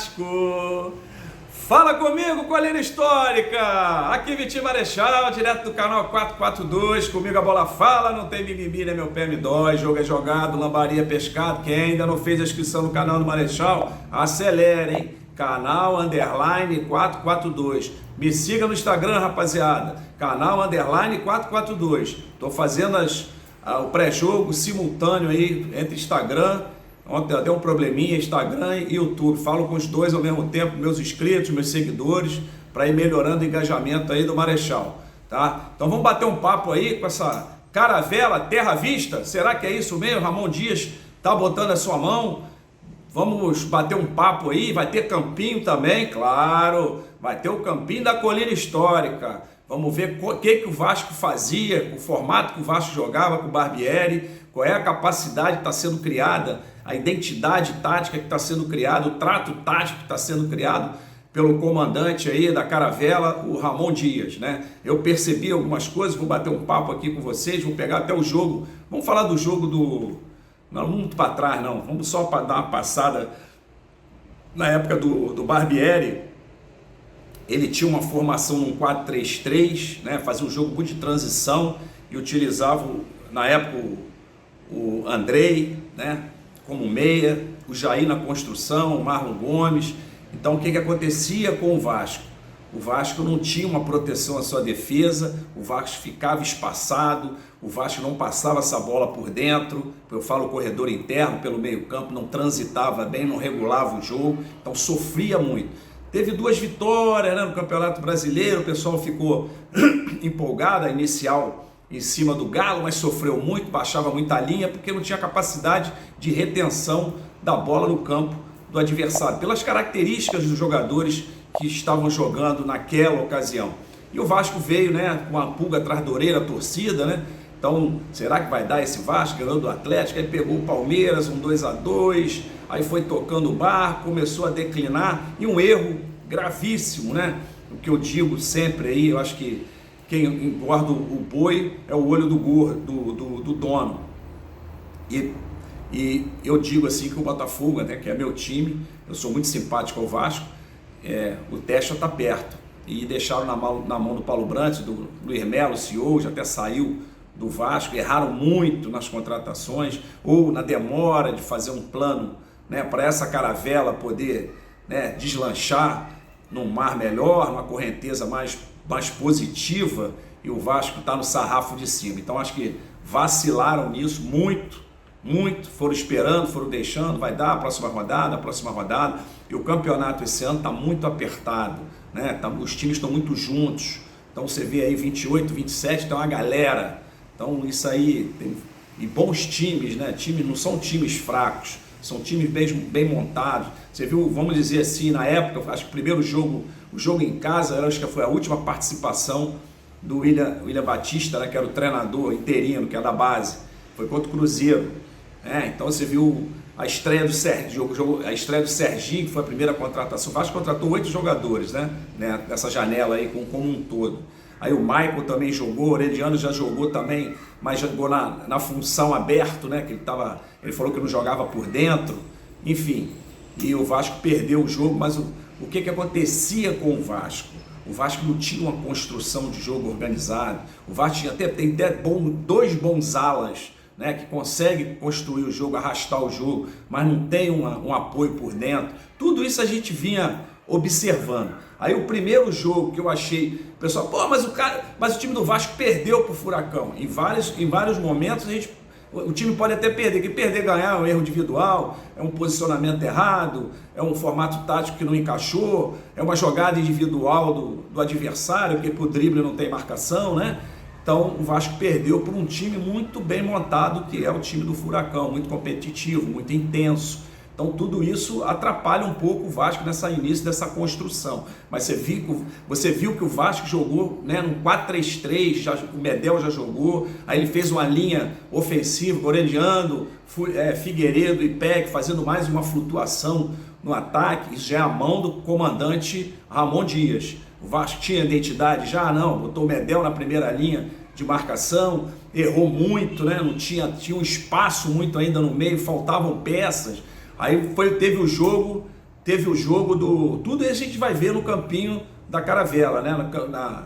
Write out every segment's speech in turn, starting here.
Vasco! Fala comigo, Colina Histórica! Aqui Vitinho Marechal, direto do canal 442, comigo a bola fala, não tem mimimi, né? Meu pé me dói, jogo é jogado, lambaria é pescado. Quem ainda não fez a inscrição no canal do Marechal, acelera, hein? Canal _ 442. Me siga no Instagram, rapaziada. Canal _ 442. Tô fazendo o pré-jogo simultâneo aí entre Instagram. Ontem deu um probleminha, Instagram e YouTube. Falo com os dois ao mesmo tempo, meus inscritos, meus seguidores, para ir melhorando o engajamento aí do Marechal, tá? Então vamos bater um papo aí com essa caravela Terra Vista. Será que é isso mesmo? Ramon Dias tá botando a sua mão. Vamos bater um papo aí. Vai ter campinho também, claro. Vai ter o campinho da Colina Histórica. Vamos ver o que o Vasco fazia, o formato que o Vasco jogava com o Barbieri, qual é a capacidade que está sendo criada, a identidade tática que está sendo criada, o trato tático que está sendo criado pelo comandante aí da caravela, o Ramon Dias, né? Eu percebi algumas coisas, vou bater um papo aqui com vocês, vou pegar até o jogo, vamos falar do jogo do... Não, muito para trás não, vamos só para dar uma passada na época do Barbieri. Ele tinha uma formação num 4-3-3, né? Fazia um jogo muito de transição e utilizava, na época, o Andrei, né? Como meia, o Jair na construção, o Marlon Gomes. Então o que acontecia com o Vasco? O Vasco não tinha uma proteção à sua defesa, o Vasco ficava espaçado, o Vasco não passava essa bola por dentro, eu falo corredor interno, pelo meio campo, não transitava bem, não regulava o jogo, então sofria muito. Teve 2 vitórias, né, no Campeonato Brasileiro, o pessoal ficou empolgado, a inicial em cima do Galo, mas sofreu muito, baixava muita linha, porque não tinha capacidade de retenção da bola no campo do adversário, pelas características dos jogadores que estavam jogando naquela ocasião. E o Vasco veio, né, com a pulga atrás da orelha, a torcida, né? Então, será que vai dar esse Vasco ganhando do Atlético? Aí pegou o Palmeiras, um 2-2, aí foi tocando o barco, começou a declinar, e um erro gravíssimo, né? O que eu digo sempre aí, eu acho que quem engorda o boi é o olho do dono. E eu digo assim que o Botafogo, né, que é meu time, eu sou muito simpático ao Vasco, o teste está perto. E deixaram na mão do Paulo Brandt, do Luiz Melo, o CEO, já até saiu do Vasco, erraram muito nas contratações, ou na demora de fazer um plano, né, para essa caravela poder, né, deslanchar num mar melhor, numa correnteza mais positiva, e o Vasco está no sarrafo de cima. Então acho que vacilaram nisso muito, foram esperando, foram deixando, vai dar a próxima rodada, e o campeonato esse ano está muito apertado, né? Os times estão muito juntos, então você vê aí 28, 27, tem uma galera, então isso aí, e bons times, né? Times não são times fracos, são times bem montados. Você viu, vamos dizer assim, na época, acho que o primeiro jogo, o jogo em casa, acho que foi a última participação do William Batista, né, que era o treinador interino, que é da base, foi contra o Cruzeiro. Então você viu a estreia do Serginho, que foi a primeira contratação. O Vasco contratou 8 jogadores, né, nessa janela aí, como um todo. Aí o Michael também jogou, o Orediano já jogou também, mas jogou na função aberto, né, que ele falou que não jogava por dentro, enfim. E o Vasco perdeu o jogo, mas o que acontecia com o Vasco? O Vasco não tinha uma construção de jogo organizado. O Vasco tem até 2 bons alas, né, que consegue construir o jogo, arrastar o jogo, mas não tem um apoio por dentro. Tudo isso a gente vinha observando. Aí o primeiro jogo que eu achei, o pessoal, mas o time do Vasco perdeu pro Furacão. Em vários momentos o time pode até perder, que perder ganhar é um erro individual, é um posicionamento errado, é um formato tático que não encaixou, é uma jogada individual do adversário, porque pro drible não tem marcação, né? Então o Vasco perdeu por um time muito bem montado, que é o time do Furacão, muito competitivo, muito intenso. Então tudo isso atrapalha um pouco o Vasco nessa início dessa construção. Mas você viu que o Vasco jogou, né, num 4-3-3, o Medel já jogou, aí ele fez uma linha ofensiva, Orediano, Figueiredo e Peck, fazendo mais uma flutuação no ataque. Isso já é a mão do comandante Ramon Dias. O Vasco tinha identidade já? Não, botou o Medel na primeira linha de marcação, errou muito, né? Não tinha um espaço muito ainda no meio, faltavam peças. Aí teve o jogo teve o jogo do... Tudo isso a gente vai ver no campinho da Caravela, né?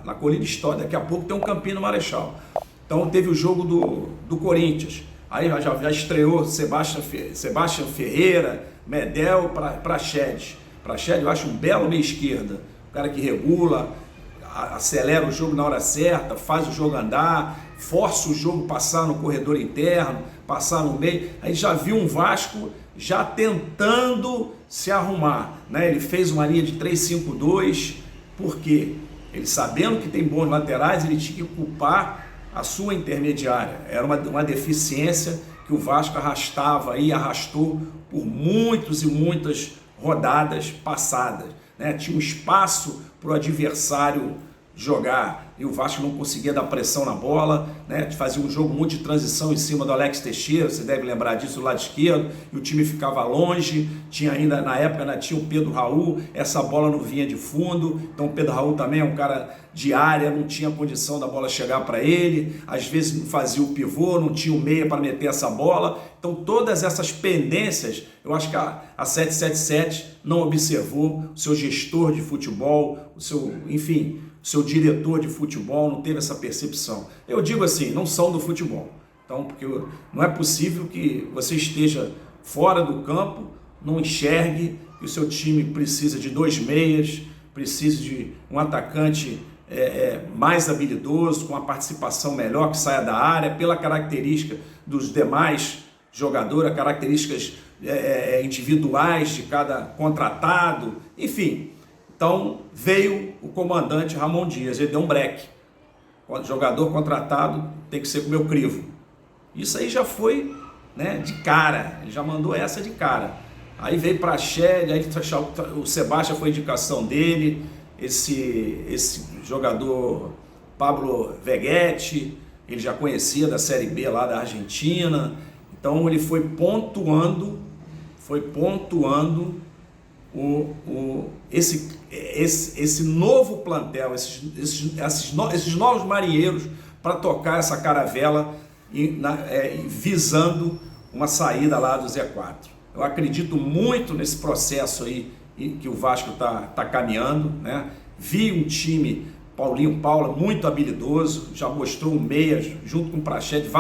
Na Colina Histórica. Daqui a pouco tem um campinho no Marechal. Então teve o jogo do Corinthians. Aí já estreou Sebastião Ferreira, Medel, Praxedes. Praxedes eu acho um belo meia esquerda. O cara que regula, acelera o jogo na hora certa, faz o jogo andar, força o jogo passar no corredor interno, passar no meio. Aí já viu um Vasco já tentando se arrumar, né? Ele fez uma linha de 3-5-2, porque ele, sabendo que tem bons laterais, ele tinha que culpar a sua intermediária. Era uma deficiência que o Vasco arrastava e arrastou por muitas e muitas rodadas passadas, né? Tinha um espaço para o adversário jogar e o Vasco não conseguia dar pressão na bola, né? Fazia um jogo muito de transição em cima do Alex Teixeira, você deve lembrar disso, do lado esquerdo, e o time ficava longe. Tinha ainda, na época, né, tinha o Pedro Raul, essa bola não vinha de fundo, então o Pedro Raul também é um cara de área, não tinha condição da bola chegar para ele, às vezes não fazia o pivô, não tinha o meia para meter essa bola. Então todas essas pendências, eu acho que a 777 não observou, o seu gestor de futebol, o seu diretor de futebol não teve essa percepção. Eu digo assim, não são do futebol. Então, porque não é possível que você esteja fora do campo, não enxergue que o seu time precisa de 2 meias, precisa de um atacante mais habilidoso, com uma participação melhor, que saia da área, pela característica dos demais jogadores, características individuais de cada contratado, enfim. Então veio o comandante Ramon Dias, ele deu um break. O jogador contratado tem que ser com o meu crivo. Isso aí já foi, né, de cara, ele já mandou essa de cara. Aí veio para a Shed, aí o Sebastião foi indicação dele, esse jogador Pablo Vegetti, ele já conhecia da Série B lá da Argentina. Então ele foi pontuando esse novo plantel, esses novos marinheiros para tocar essa caravela visando uma saída lá do Z4. Eu acredito muito nesse processo aí que o Vasco tá caminhando, né? Vi um time, Paulinho Paula, muito habilidoso, já mostrou um meia junto com o Praxedes.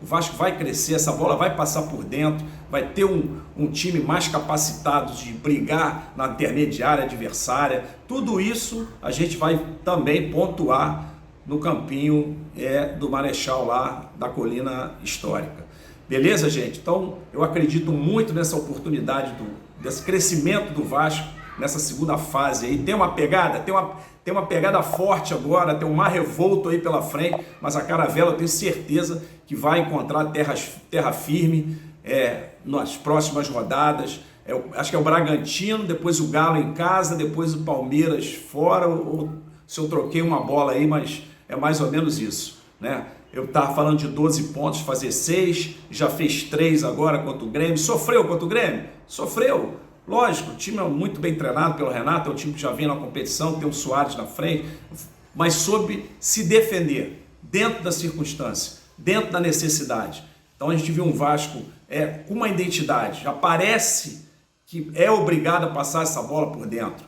O Vasco vai crescer, essa bola vai passar por dentro, vai ter um time mais capacitado de brigar na intermediária adversária. Tudo isso a gente vai também pontuar no campinho do Marechal lá da Colina Histórica. Beleza, gente? Então eu acredito muito nessa oportunidade desse crescimento do Vasco nessa segunda fase aí. Tem uma pegada forte agora, tem um mar revolto aí pela frente, mas a Caravela eu tenho certeza que vai encontrar terra firme nas próximas rodadas. Acho que é o Bragantino, depois o Galo em casa, depois o Palmeiras fora, ou se eu troquei uma bola aí, mas é mais ou menos isso, né? Eu estava falando de 12 pontos, fazer 6, já fez 3 agora contra o Grêmio. Sofreu contra o Grêmio? Sofreu. Lógico, o time é muito bem treinado pelo Renato, é um time que já vem na competição, tem o Soares na frente, mas soube se defender dentro da circunstância, dentro da necessidade. Então a gente viu um Vasco com uma identidade, já parece que é obrigado a passar essa bola por dentro.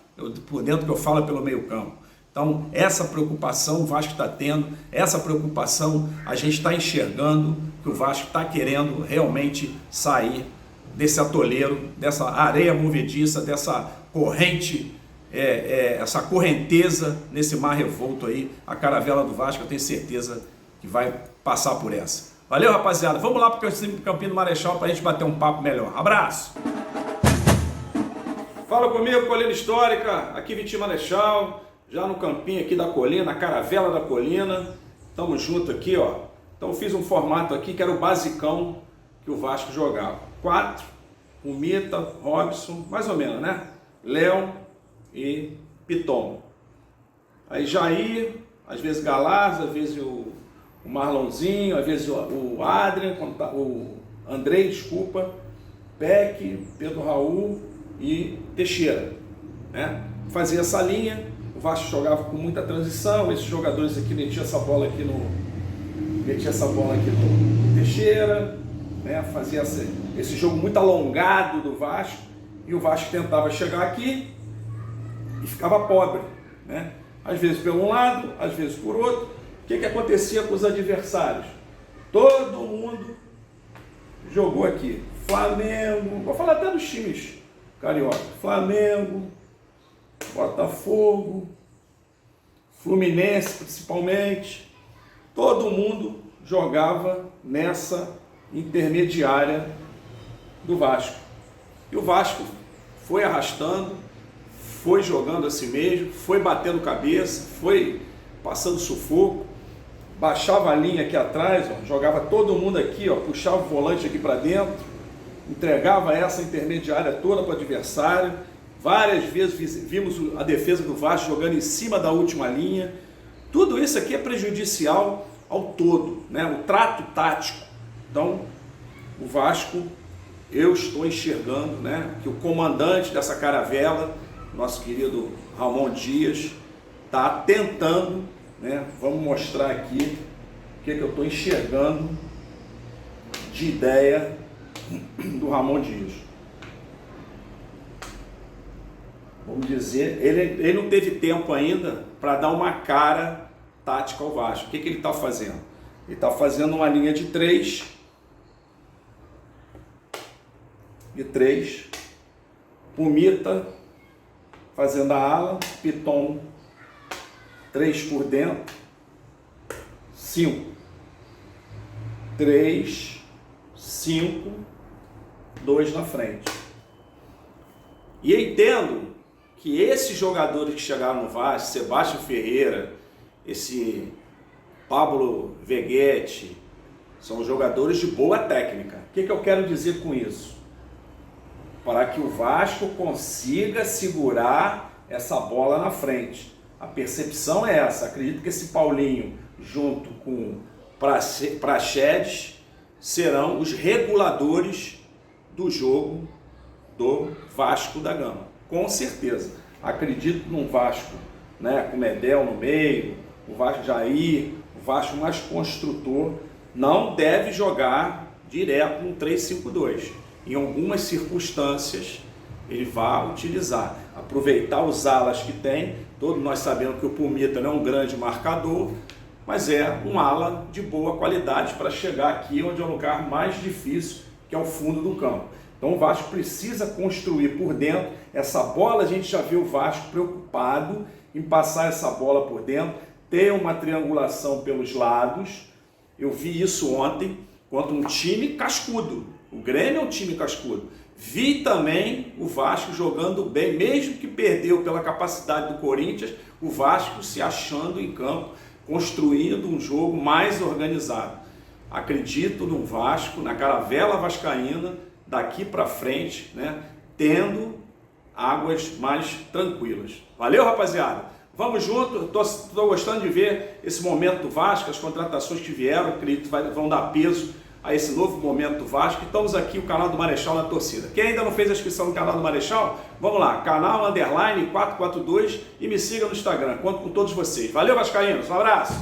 Por dentro que eu falo pelo meio campo. Então essa preocupação o Vasco está tendo, essa preocupação a gente está enxergando que o Vasco está querendo realmente sair desse atoleiro, dessa areia movediça, dessa corrente, essa correnteza nesse mar revolto aí. A Caravela do Vasco eu tenho certeza que vai passar por essa. Valeu, rapaziada. Vamos lá para o Campinho do Marechal para a gente bater um papo melhor. Abraço! Fala comigo, Colina Histórica, aqui Vitinho Marechal, já no campinho aqui da Colina, a Caravela da Colina. Tamo junto aqui, ó. Então eu fiz um formato aqui que era o basicão que o Vasco jogava. 4, o Mita, Robson, mais ou menos, né? Léo e Piton. Aí Jair, às vezes Galaz, às vezes o Marlonzinho, às vezes o Adrian, o Andrei, desculpa, Peck, Pedro Raul e Teixeira, né? Fazia essa linha, o Vasco jogava com muita transição, esses jogadores aqui metiam essa bola aqui no Teixeira, né? Fazia esse jogo muito alongado do Vasco, e o Vasco tentava chegar aqui e ficava pobre, né? Às vezes por um lado, às vezes por outro. O que acontecia com os adversários? Todo mundo jogou aqui. Flamengo, vou falar até dos times carioca. Flamengo, Botafogo, Fluminense principalmente. Todo mundo jogava nessa intermediária do Vasco. E o Vasco foi arrastando, foi jogando assim mesmo, foi batendo cabeça, foi passando sufoco, baixava a linha aqui atrás, ó, jogava todo mundo aqui, ó, puxava o volante aqui para dentro, entregava essa intermediária toda para o adversário. Várias vezes vimos a defesa do Vasco jogando em cima da última linha. Tudo isso aqui é prejudicial ao todo, né? O trato tático. Então, o Vasco, eu estou enxergando, né, que o comandante dessa caravela, nosso querido Ramon Dias, está tentando, né, vamos mostrar aqui o que eu estou enxergando de ideia do Ramon Dias. Vamos dizer, ele não teve tempo ainda para dar uma cara tática ao Vasco. O que ele está fazendo? Ele está fazendo uma linha de 3, Pumita fazendo a ala, Piton 3 por dentro, 5, 3, 5, 2 na frente. E eu entendo que esses jogadores que chegaram no Vasco, Sebastião Ferreira, esse Pablo Veguete, são jogadores de boa técnica. O que eu quero dizer com isso? Para que o Vasco consiga segurar essa bola na frente. A percepção é essa. Acredito que esse Paulinho, junto com Praxedes, serão os reguladores do jogo do Vasco da Gama. Com certeza. Acredito num Vasco, né, com Medel no meio, o Vasco Jair, o Vasco mais construtor. Não deve jogar direto no 3-5-2. Em algumas circunstâncias, ele vai utilizar, aproveitar os alas que tem. Todos nós sabemos que o Pumita não é um grande marcador, mas é um ala de boa qualidade para chegar aqui onde é o lugar mais difícil, que é o fundo do campo. Então o Vasco precisa construir por dentro. Essa bola, a gente já viu o Vasco preocupado em passar essa bola por dentro, ter uma triangulação pelos lados. Eu vi isso ontem contra um time cascudo. O Grêmio é um time cascudo. Vi também o Vasco jogando bem, mesmo que perdeu pela capacidade do Corinthians, o Vasco se achando em campo, construindo um jogo mais organizado. Acredito no Vasco, na caravela vascaína, daqui para frente, né, tendo águas mais tranquilas. Valeu, rapaziada? Vamos junto, estou gostando de ver esse momento do Vasco, as contratações que vieram, acredito que vão dar peso a esse novo momento do Vasco. Estamos aqui, o canal do Marechal na torcida. Quem ainda não fez a inscrição no canal do Marechal, vamos lá, canal _442 e me siga no Instagram. Conto com todos vocês. Valeu, vascaínos, um abraço!